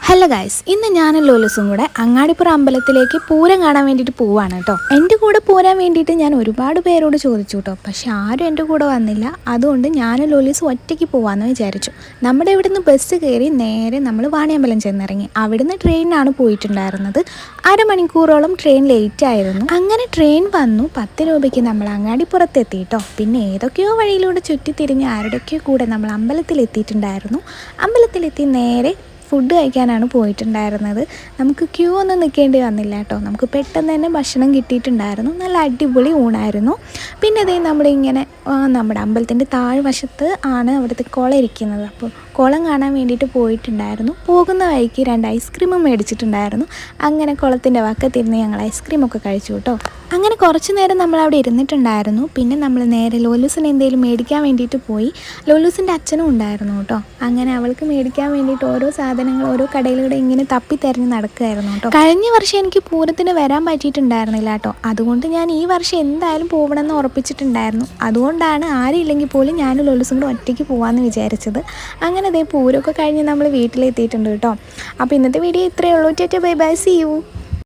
Hello guys, ഇന്ന് ഞാനും ലോലസും കൂടെ അങ്ങാടിപ്പുറം അമ്പലത്തിലേക്ക് പൂരം കാണാൻ വേണ്ടിയിട്ട് പോവാണ് കേട്ടോ. എൻ്റെ കൂടെ പോരാൻ വേണ്ടിയിട്ട് ഞാൻ ഒരുപാട് പേരോട് ചോദിച്ചു കേട്ടോ, പക്ഷെ ആരും എൻ്റെ കൂടെ വന്നില്ല. അതുകൊണ്ട് ഞാനും ലോലസും ഒറ്റയ്ക്ക് പോവാമെന്ന് വിചാരിച്ചു. നമ്മുടെ ഇവിടുന്ന് ബസ് കയറി നേരെ നമ്മൾ വാണിയമ്പലം ചെന്നിറങ്ങി. അവിടുന്ന് ട്രെയിനാണ് പോയിട്ടുണ്ടായിരുന്നത്. അരമണിക്കൂറോളം ട്രെയിൻ ലേറ്റ് ആയിരുന്നു. അങ്ങനെ ട്രെയിൻ വന്നു. 10 രൂപയ്ക്ക് നമ്മൾ അങ്ങാടിപ്പുറത്തെത്തി കേട്ടോ. പിന്നെ ഏതൊക്കെയോ വഴിയിലൂടെ ചുറ്റിത്തിരിഞ്ഞ് ആരുടെയൊക്കെയോ കൂടെ നമ്മൾ അമ്പലത്തിലെത്തിയിട്ടുണ്ടായിരുന്നു. അമ്പലത്തിലെത്തി നേരെ ഫുഡ് കഴിക്കാനാണ് പോയിട്ടുണ്ടായിരുന്നത്. നമുക്ക് ക്യൂ ഒന്നും നിൽക്കേണ്ടി വന്നില്ല കേട്ടോ. നമുക്ക് പെട്ടെന്ന് തന്നെ ഭക്ഷണം കിട്ടിയിട്ടുണ്ടായിരുന്നു. നല്ല അടിപൊളി ഊണായിരുന്നു. പിന്നെ അതേ നമ്മളിങ്ങനെ നമ്മുടെ അമ്പലത്തിൻ്റെ താഴ്വശത്ത് ആണ് അവിടുത്തെ കുളം ഇരിക്കുന്നത്. അപ്പോൾ കുളം കാണാൻ വേണ്ടിയിട്ട് പോയിട്ടുണ്ടായിരുന്നു. പോകുന്ന വഴിക്ക് 2 ഐസ്ക്രീമും മേടിച്ചിട്ടുണ്ടായിരുന്നു. അങ്ങനെ കുളത്തിൻ്റെ വക്കത്തിരുന്ന് ഞങ്ങൾ ഐസ്ക്രീമൊക്കെ കഴിച്ചു കേട്ടോ. അങ്ങനെ കുറച്ച് നേരം നമ്മളവിടെ ഇരുന്നിട്ടുണ്ടായിരുന്നു. പിന്നെ നമ്മൾ നേരെ ലോലൂസിന് എന്തെങ്കിലും മേടിക്കാൻ വേണ്ടിയിട്ട് പോയി. ലോലൂസിൻ്റെ അച്ഛനും ഉണ്ടായിരുന്നു കേട്ടോ. അങ്ങനെ അവൾക്ക് മേടിക്കാൻ വേണ്ടിയിട്ട് ഓരോ സാധനങ്ങൾ ഓരോ കടയിലൂടെ ഇങ്ങനെ തപ്പി തിരഞ്ഞ് നടക്കുമായിരുന്നു കേട്ടോ. കഴിഞ്ഞ വർഷം എനിക്ക് പൂരത്തിന് വരാൻ പറ്റിയിട്ടുണ്ടായിരുന്നില്ല കേട്ടോ. അതുകൊണ്ട് ഞാൻ ഈ വർഷം എന്തായാലും പോകണമെന്ന് ഉറപ്പിച്ചിട്ടുണ്ടായിരുന്നു. അതുകൊണ്ടാണ് ആരില്ലെങ്കിൽ പോലും ഞാനും ലോലൂസും കൂടെ ഒറ്റയ്ക്ക് പോകാമെന്ന് വിചാരിച്ചത്. അങ്ങനെ അതേ പൂരമൊക്കെ കഴിഞ്ഞ് നമ്മൾ വീട്ടിലെത്തിയിട്ടുണ്ട് കേട്ടോ. അപ്പോൾ ഇന്നത്തെ വീഡിയോ ഇത്രയേ ഉള്ളൂ. Tata bye bye, see U.